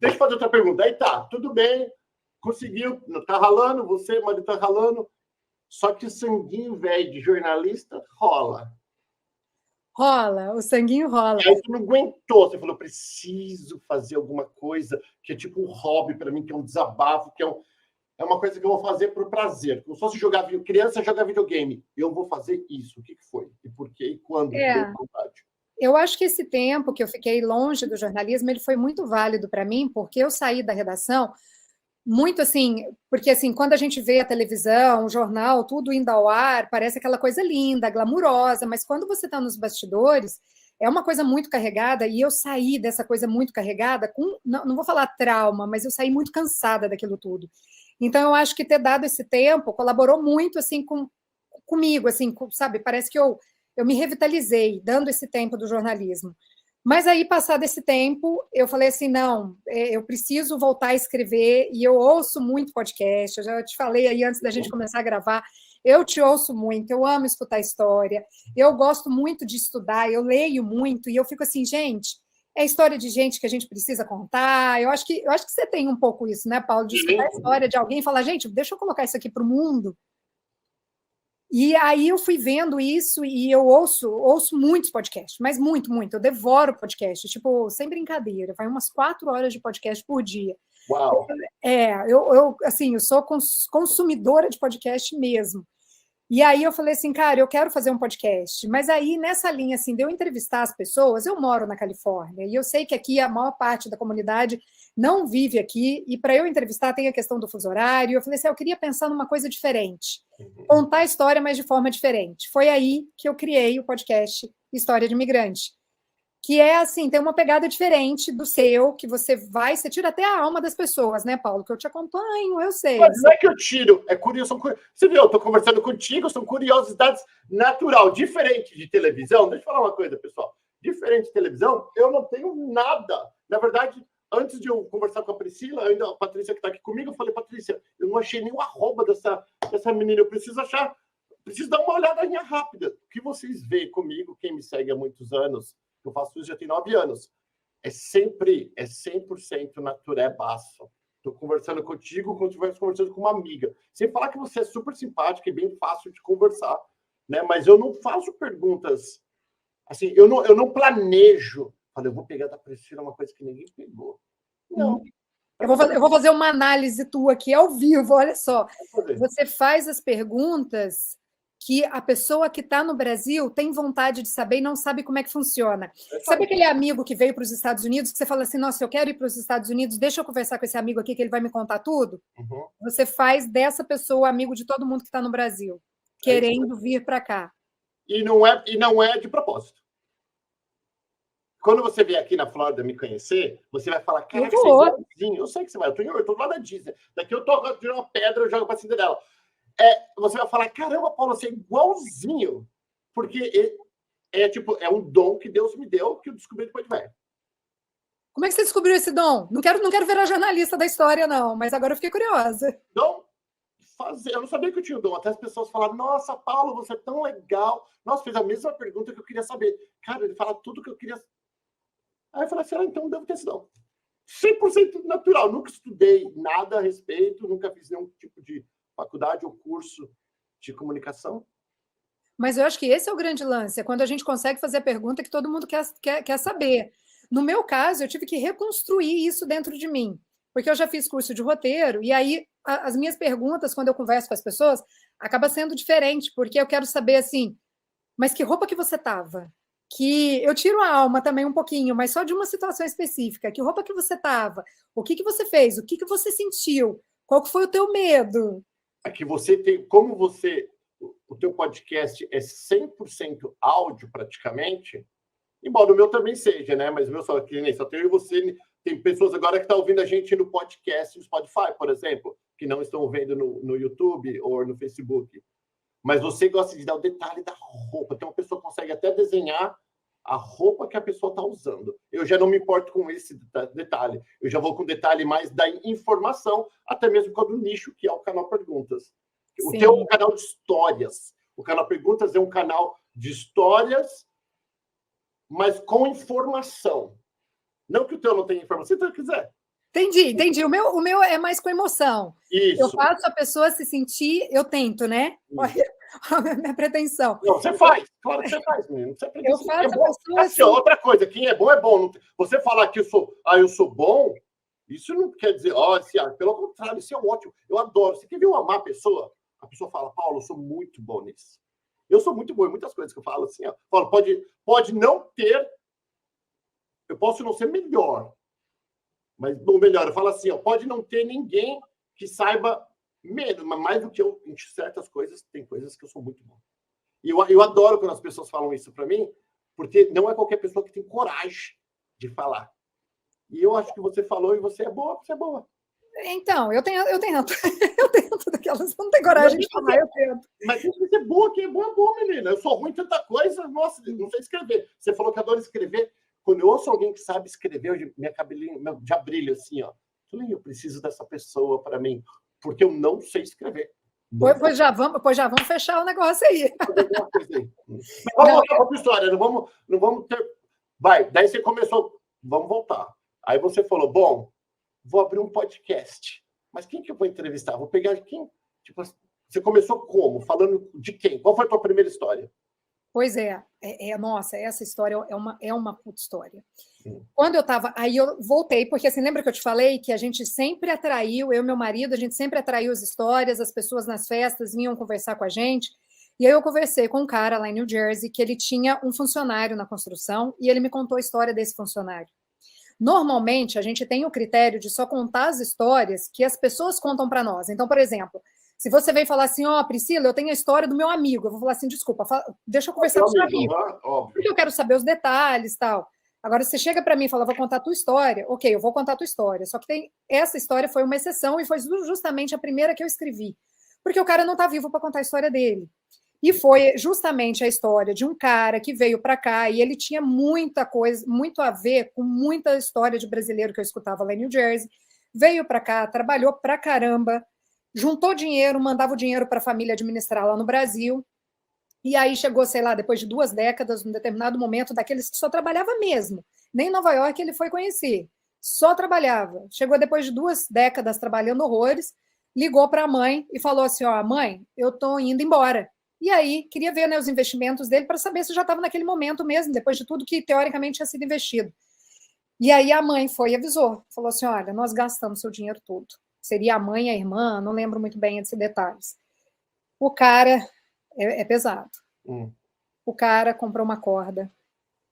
Deixa eu fazer outra pergunta. Aí tá, tudo bem, conseguiu, tá ralando, você, marido, tá ralando, só que o sanguinho velho de jornalista rola. Rola, o sanguinho rola. E aí você não aguentou, você falou, preciso fazer alguma coisa que é tipo um hobby para mim, que é um desabafo, que é uma coisa que eu vou fazer por prazer. Como se fosse criança jogar videogame. Eu vou fazer isso. O que foi? E por quê? E quando? Deu vontade? Eu acho que esse tempo que eu fiquei longe do jornalismo, ele foi muito válido para mim, porque eu saí da redação muito assim, porque assim, quando a gente vê a televisão, o jornal, tudo indo ao ar, parece aquela coisa linda, glamurosa, mas quando você está nos bastidores, é uma coisa muito carregada, e eu saí dessa coisa muito carregada com, não vou falar trauma, mas eu saí muito cansada daquilo tudo. Então, eu acho que ter dado esse tempo colaborou muito assim comigo, assim, sabe? Parece que eu me revitalizei dando esse tempo do jornalismo. Mas aí, passado esse tempo, eu falei assim, não, eu preciso voltar a escrever, e eu ouço muito podcast, eu já te falei aí antes da gente começar a gravar, eu te ouço muito, eu amo escutar história, eu gosto muito de estudar, eu leio muito, e eu fico assim, gente, é história de gente que a gente precisa contar, eu acho que você tem um pouco isso, né, Paulo, de escutar a história de alguém e falar, gente, deixa eu colocar isso aqui para o mundo. E aí eu fui vendo isso e eu ouço muitos podcasts, mas muito, muito. Eu devoro podcast, tipo, sem brincadeira, vai umas 4 horas de podcast por dia. Uau! Eu assim, eu sou consumidora de podcast mesmo. E aí eu falei assim, cara, eu quero fazer um podcast. Mas aí, nessa linha, assim, de eu entrevistar as pessoas, eu moro na Califórnia, e eu sei que aqui a maior parte da comunidade não vive aqui, e para eu entrevistar tem a questão do fuso horário. Eu falei assim, eu queria pensar numa coisa diferente. Contar a história, mas de forma diferente. Foi aí que eu criei o podcast História de Imigrante, que é assim, tem uma pegada diferente do seu, que você tira até a alma das pessoas, né, Paulo? Que eu te acompanho, eu sei. Mas não é que eu tiro, é curioso. Você viu, eu estou conversando contigo, são curiosidades natural, diferente de televisão. Deixa eu falar uma coisa, pessoal. Diferente de televisão, eu não tenho nada. Na verdade, antes de eu conversar com a Priscila, ainda a Patrícia que está aqui comigo, eu falei, Patrícia, eu não achei nenhum arroba dessa menina, eu preciso dar uma olhadinha rápida. O que vocês veem comigo, quem me segue há muitos anos, eu faço isso já tem 9 anos, é 100% naturebaço. Estou conversando contigo como se estivesse conversando com uma amiga. Sem falar que você é super simpática e bem fácil de conversar, né? Mas eu não faço perguntas assim, eu não planejo. Falei, eu vou pegar da Priscila uma coisa que ninguém pegou. Não. Eu vou fazer uma análise tua aqui ao vivo, olha só. Você faz as perguntas que a pessoa que está no Brasil tem vontade de saber e não sabe como é que funciona. Sabe aquele amigo que veio para os Estados Unidos, que você fala assim, nossa, eu quero ir para os Estados Unidos, deixa eu conversar com esse amigo aqui que ele vai me contar tudo? Uhum. Você faz dessa pessoa amigo de todo mundo que está no Brasil, querendo vir para cá. E não é de propósito. Quando você vier aqui na Flórida me conhecer, você vai falar, caraca, você é igualzinho. Eu sei que você vai, eu tô lá na Disney. Daqui eu tô tirando uma pedra, eu jogo pra Cinderela. Você vai falar, caramba, Paulo, você é igualzinho. Porque é um dom que Deus me deu, que eu descobri depois de velho. Como é que você descobriu esse dom? Não quero virar jornalista da história, não, mas agora eu fiquei curiosa. Eu não sabia que eu tinha o dom. Até as pessoas falaram, nossa, Paulo, você é tão legal. Nossa, fez a mesma pergunta que eu queria saber. Cara, ele fala tudo que eu queria. Aí eu falei assim, então devo ter esse dom. 100% natural. Nunca estudei nada a respeito, nunca fiz nenhum tipo de faculdade ou curso de comunicação. Mas eu acho que esse é o grande lance, é quando a gente consegue fazer a pergunta que todo mundo quer saber. No meu caso, eu tive que reconstruir isso dentro de mim, porque eu já fiz curso de roteiro, e aí as minhas perguntas, quando eu converso com as pessoas, acaba sendo diferente, porque eu quero saber assim, mas que roupa que você estava? Que eu tiro a alma também um pouquinho, mas só de uma situação específica. Que roupa que você estava? O que você fez? O que você sentiu? Qual que foi o teu medo? É que você tem, como o teu podcast é 100% áudio praticamente, embora o meu também seja, né? Mas o meu só tenho eu e você. Tem pessoas agora que estão ouvindo a gente no podcast, no Spotify, por exemplo, que não estão vendo no YouTube ou no Facebook. Mas você gosta de dar o detalhe da roupa. Então, a pessoa consegue até desenhar a roupa que a pessoa está usando. Eu já não me importo com esse detalhe. Eu já vou com o detalhe mais da informação, até mesmo quando o nicho, que é o canal Perguntas. O teu é um canal de histórias. O canal Perguntas é um canal de histórias, mas com informação. Não que o teu não tenha informação, se tu quiser. Entendi. O meu é mais com emoção. Isso. Eu faço a pessoa se sentir, eu tento, né? Olha a minha pretensão. Não, você faz, claro que você faz, menino. Você Eu faço a pessoa assim, outra coisa, quem é bom é bom. Você falar que eu sou bom, isso não quer dizer, pelo contrário, isso é ótimo. Eu adoro. Você quer ver eu amar a pessoa fala, Paulo, eu sou muito bom nisso. Eu sou muito bom em muitas coisas que eu falo assim, ó. Falo, pode não ter, eu posso não ser melhor, mas não melhor, eu falo assim, ó, pode não ter ninguém que saiba menos, mas mais do que eu em certas coisas, tem coisas que eu sou muito bom. E eu adoro quando as pessoas falam isso para mim, porque não é qualquer pessoa que tem coragem de falar. E eu acho que você falou e você é boa. Então, eu tento daquelas, não tem coragem de falar, eu tento. Mas tem que ser boa, quem é bom, menina. Eu sou ruim em tanta coisa, nossa, não sei escrever. Você falou que adora escrever. Quando eu ouço alguém que sabe escrever, minha cabelinho já brilha assim, ó. Eu preciso dessa pessoa para mim, porque eu não sei escrever. Pois já vamos fechar o negócio aí. Mas vamos voltar para a história, não vamos ter... Vai, daí você começou, vamos voltar. Aí você falou, bom, vou abrir um podcast. Mas quem que eu vou entrevistar? Vou pegar quem? Tipo, você começou como? Falando de quem? Qual foi a tua primeira história? Pois nossa, essa história é uma puta história. Quando eu estava... Aí eu voltei, porque assim, lembra que eu te falei que a gente sempre atraiu, eu e meu marido, a gente sempre atraiu as histórias, as pessoas nas festas vinham conversar com a gente, e aí eu conversei com um cara lá em New Jersey, que ele tinha um funcionário na construção, e ele me contou a história desse funcionário. Normalmente, a gente tem o critério de só contar as histórias que as pessoas contam para nós. Então, por exemplo, se você vem falar assim, Priscila, eu tenho a história do meu amigo, eu vou falar assim, desculpa, deixa eu conversar com o seu amigo, porque eu quero saber os detalhes e tal. Agora, você chega para mim e fala, vou contar a tua história. Ok, eu vou contar a tua história. Só que essa história foi uma exceção e foi justamente a primeira que eu escrevi. Porque o cara não está vivo para contar a história dele. E foi justamente a história de um cara que veio para cá e ele tinha muita coisa, muito a ver com muita história de brasileiro que eu escutava lá em New Jersey. Veio para cá, trabalhou para caramba, juntou dinheiro, mandava o dinheiro para a família administrar lá no Brasil. E aí chegou, sei lá, depois de 2 décadas, num determinado momento, daqueles que só trabalhava mesmo. Nem em Nova York ele foi conhecer. Só trabalhava. Chegou depois de 2 décadas trabalhando horrores, ligou para a mãe e falou assim, mãe, eu estou indo embora. E aí queria ver, né, os investimentos dele para saber se já estava naquele momento mesmo, depois de tudo que teoricamente tinha sido investido. E aí a mãe foi e avisou. Falou assim, olha, nós gastamos seu dinheiro todo. Seria a mãe e a irmã, não lembro muito bem desses detalhes. O cara... É pesado. O cara comprou uma corda,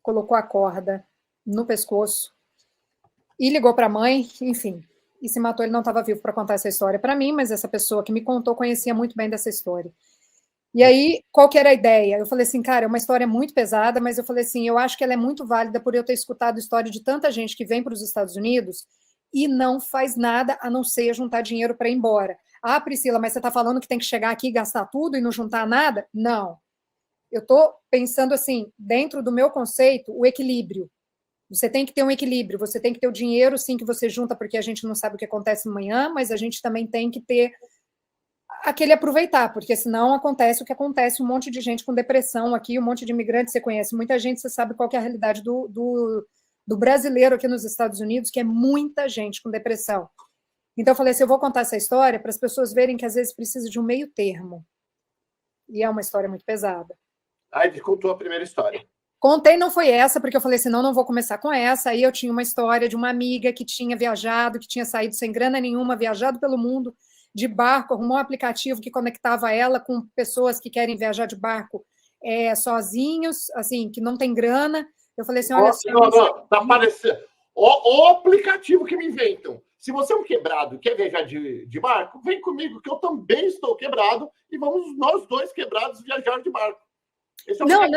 colocou a corda no pescoço e ligou para a mãe, enfim, e se matou. Ele não estava vivo para contar essa história para mim, mas essa pessoa que me contou conhecia muito bem dessa história. E aí, qual que era a ideia? Eu falei assim, cara, é uma história muito pesada, mas eu falei assim, eu acho que ela é muito válida por eu ter escutado a história de tanta gente que vem para os Estados Unidos e não faz nada a não ser juntar dinheiro para ir embora. Priscila, mas você está falando que tem que chegar aqui e gastar tudo e não juntar nada? Não. Eu estou pensando assim, dentro do meu conceito, o equilíbrio. Você tem que ter um equilíbrio, você tem que ter o dinheiro, sim, que você junta, porque a gente não sabe o que acontece amanhã, mas a gente também tem que ter aquele aproveitar, porque senão acontece o que acontece, um monte de gente com depressão aqui, um monte de imigrantes, você conhece muita gente, você sabe qual que é a realidade do brasileiro aqui nos Estados Unidos, que é muita gente com depressão. Então, eu falei assim, eu vou contar essa história para as pessoas verem que, às vezes, precisa de um meio termo. E é uma história muito pesada. Aí, contou a primeira história. Contei, não foi essa, porque eu falei assim, não vou começar com essa. Aí eu tinha uma história de uma amiga que tinha viajado, que tinha saído sem grana nenhuma, viajado pelo mundo de barco, arrumou um aplicativo que conectava ela com pessoas que querem viajar de barco sozinhos, assim, que não tem grana. Eu falei assim, olha... Não, tá parecendo... O aplicativo que me inventam. Se você é um quebrado e quer viajar de barco, vem comigo, que eu também estou quebrado, e vamos nós dois quebrados viajar de barco. Esse é o não,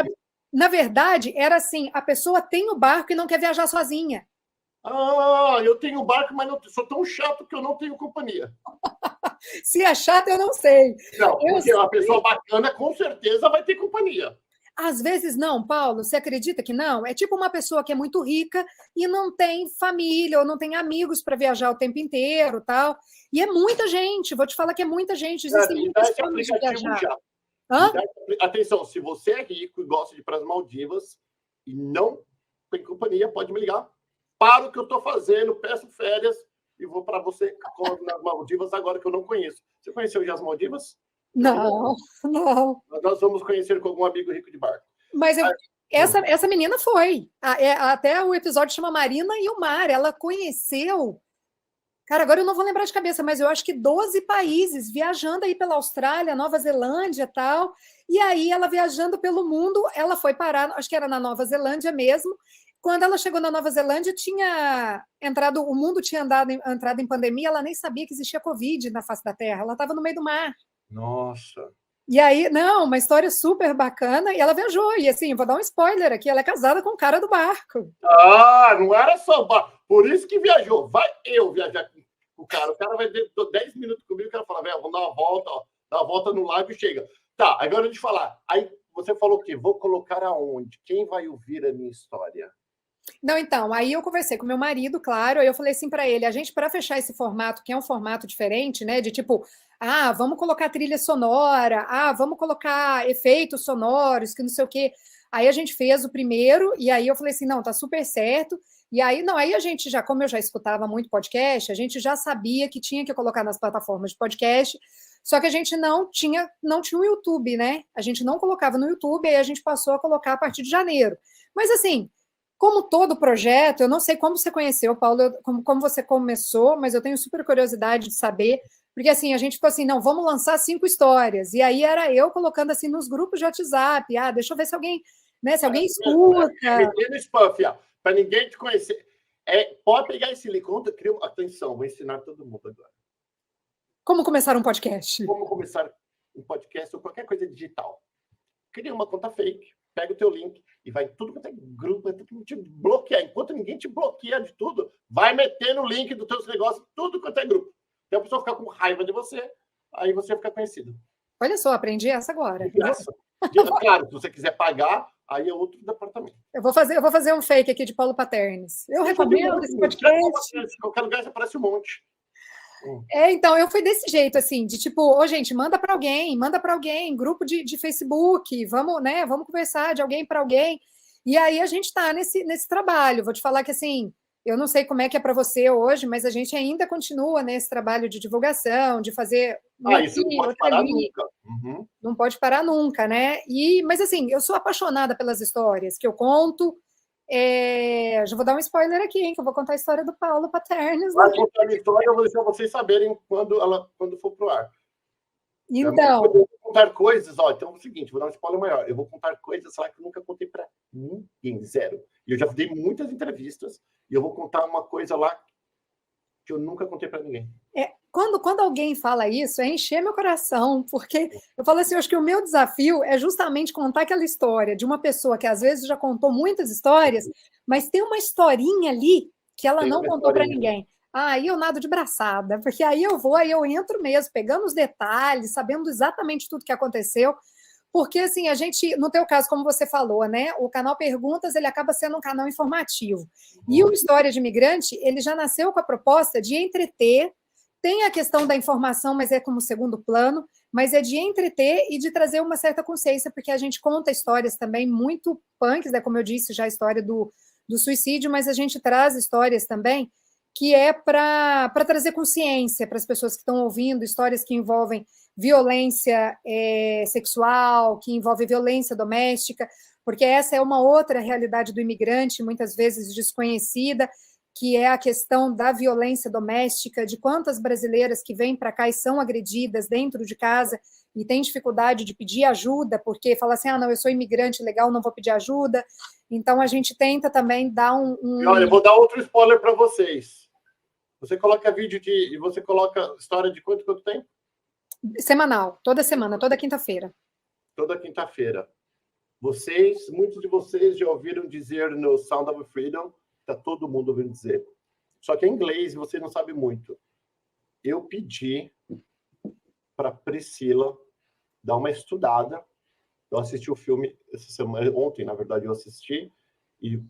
na verdade, era assim, a pessoa tem o barco e não quer viajar sozinha. Eu tenho barco, mas não, sou tão chato que eu não tenho companhia. Se é chato, eu não sei. Não, porque uma pessoa bacana, com certeza, vai ter companhia. Às vezes não, Paulo, você acredita que não? É tipo uma pessoa que é muito rica e não tem família ou não tem amigos para viajar o tempo inteiro, tal. E é muita gente, vou te falar que é muita gente. Existem muitas formas de viajar. Já. Atenção, se você é rico e gosta de ir para as Maldivas e não tem companhia, pode me ligar. Para o que eu estou fazendo, peço férias vou para você nas Maldivas agora, que eu não conheço. Você conheceu já as Maldivas? Não, não. Nós vamos conhecer com algum amigo rico de barco. Mas essa menina foi. Até o episódio chama Marina e o Mar. Ela conheceu. Cara, agora eu não vou lembrar de cabeça, mas eu acho que 12 países, viajando aí pela Austrália, Nova Zelândia e tal. E aí, ela viajando pelo mundo, ela foi parar, acho que era na Nova Zelândia mesmo. Quando ela chegou na Nova Zelândia, o mundo tinha entrado em pandemia, ela nem sabia que existia Covid na face da Terra. Ela estava no meio do mar. Nossa. E aí, não, uma história super bacana, e ela viajou, e assim, vou dar um spoiler aqui, ela é casada com o cara do barco. Ah, não era só barco, por isso que viajou. Vai eu viajar com o cara vai ter 10 minutos comigo, o cara fala, velho, vamos dar uma volta, ó, dar uma volta no lago e chega. Tá, agora eu te falar, aí você falou o quê? Vou colocar aonde? Quem vai ouvir a minha história? Não, então, aí eu conversei com meu marido, claro, aí eu falei assim para ele, a gente, para fechar esse formato, que é um formato diferente, né, de tipo, vamos colocar trilha sonora, vamos colocar efeitos sonoros, que não sei o quê. Aí a gente fez o primeiro, e aí eu falei assim, não, tá super certo. E aí, não, aí a gente já, como eu já escutava muito podcast, a gente já sabia que tinha que colocar nas plataformas de podcast, só que a gente não tinha um YouTube, né? A gente não colocava no YouTube, aí a gente passou a colocar a partir de janeiro. Mas assim, como todo projeto, eu não sei como você conheceu, Paulo, como você começou, mas eu tenho super curiosidade de saber, porque assim, a gente ficou assim, não, vamos lançar 5 histórias, e aí era eu colocando assim nos grupos de WhatsApp, deixa eu ver se alguém, né, se alguém escuta. Metendo spam, para ninguém te conhecer. Pode pegar esse link, atenção, vou ensinar todo mundo agora. Como começar um podcast? Como começar um podcast ou qualquer coisa digital. Cria uma conta fake, pega o teu link e vai em tudo quanto é grupo, vai tudo te bloquear. Enquanto ninguém te bloqueia de tudo, vai metendo o link dos teus negócios, tudo quanto é grupo. Então a pessoa fica com raiva de você, aí você fica conhecido. Olha só, aprendi essa agora. Claro, se você quiser pagar, aí é outro departamento. Eu vou fazer um fake aqui de Paulo Paternes. Eu recomendo esse podcast. Em qualquer lugar aparece um monte. Então, eu fui desse jeito, assim, de tipo, gente, manda para alguém, grupo de Facebook, vamos, né, vamos conversar de alguém para alguém. E aí a gente está nesse trabalho. Vou te falar que, assim, eu não sei como é que é para você hoje, mas a gente ainda continua nesse trabalho de divulgação, de fazer... Isso não pode parar nunca. Uhum. Não pode parar nunca, né? Mas, assim, eu sou apaixonada pelas histórias que eu conto. Já vou dar um spoiler aqui, hein, que eu vou contar a história do Paulo Paternes. Vai contar a minha história, eu vou deixar vocês saberem quando for pro ar. Então... Eu vou contar coisas, então é o seguinte, vou dar um spoiler maior. Eu vou contar coisas lá que eu nunca contei para ninguém, zero. E eu já dei muitas entrevistas e eu vou contar uma coisa lá que eu nunca contei para ninguém. Quando alguém fala isso, é encher meu coração, porque eu falo assim, eu acho que o meu desafio é justamente contar aquela história de uma pessoa que às vezes já contou muitas histórias, mas tem uma historinha ali que ela não contou para ninguém. Aí eu nado de braçada, porque aí eu entro mesmo, pegando os detalhes, sabendo exatamente tudo que aconteceu, porque assim, a gente, no teu caso, como você falou, né, o canal Perguntas, ele acaba sendo um canal informativo. E o História de Imigrante, ele já nasceu com a proposta de entreter. Tem a questão da informação, mas é como segundo plano, mas é de entreter e de trazer uma certa consciência, porque a gente conta histórias também muito punks, né? Como eu disse, já a história do suicídio, mas a gente traz histórias também que é para trazer consciência para as pessoas que estão ouvindo, histórias que envolvem violência sexual, que envolvem violência doméstica, porque essa é uma outra realidade do imigrante, muitas vezes desconhecida, que é a questão da violência doméstica, de quantas brasileiras que vêm para cá e são agredidas dentro de casa e têm dificuldade de pedir ajuda, porque fala assim, não, eu sou imigrante, legal, não vou pedir ajuda. Então, a gente tenta também dar Olha, eu vou dar outro spoiler para vocês. Você coloca vídeo e você coloca história de quanto tempo? Semanal, toda semana, toda quinta-feira. Toda quinta-feira. Muitos de vocês já ouviram dizer no Sound of Freedom, está todo mundo ouvindo dizer. Só que é inglês e você não sabe muito. Eu pedi para Priscila dar uma estudada. Eu assisti o filme essa semana, ontem, na verdade, eu assisti, e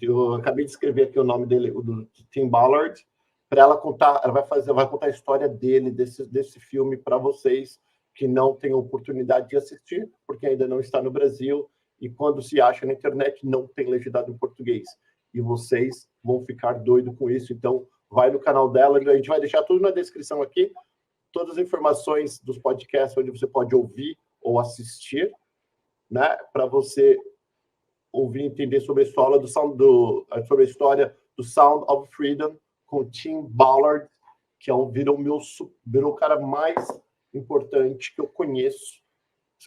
eu acabei de escrever aqui o nome dele, do Tim Ballard, para ela contar, ela vai contar a história dele, desse filme, para vocês que não têm oportunidade de assistir, porque ainda não está no Brasil, e quando se acha na internet, não tem legendado em português. E vocês vão ficar doidos com isso. Então, vai no canal dela, a gente vai deixar tudo na descrição aqui, todas as informações dos podcasts onde você pode ouvir ou assistir, né, para você ouvir e entender sobre a história sobre a história do Sound of Freedom com Tim Ballard, que virou o cara mais importante que eu conheço,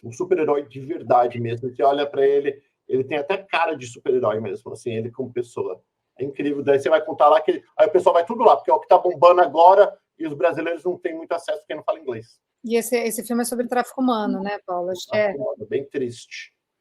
um super-herói de verdade mesmo. Você olha para ele, ele tem até cara de super-herói mesmo, assim, ele como pessoa. É incrível. Daí você vai contar lá que aí o pessoal vai tudo lá, porque é o que tá bombando agora e os brasileiros não têm muito acesso porque não fala inglês. E esse filme é sobre tráfico humano, né, Paulo? Bem triste.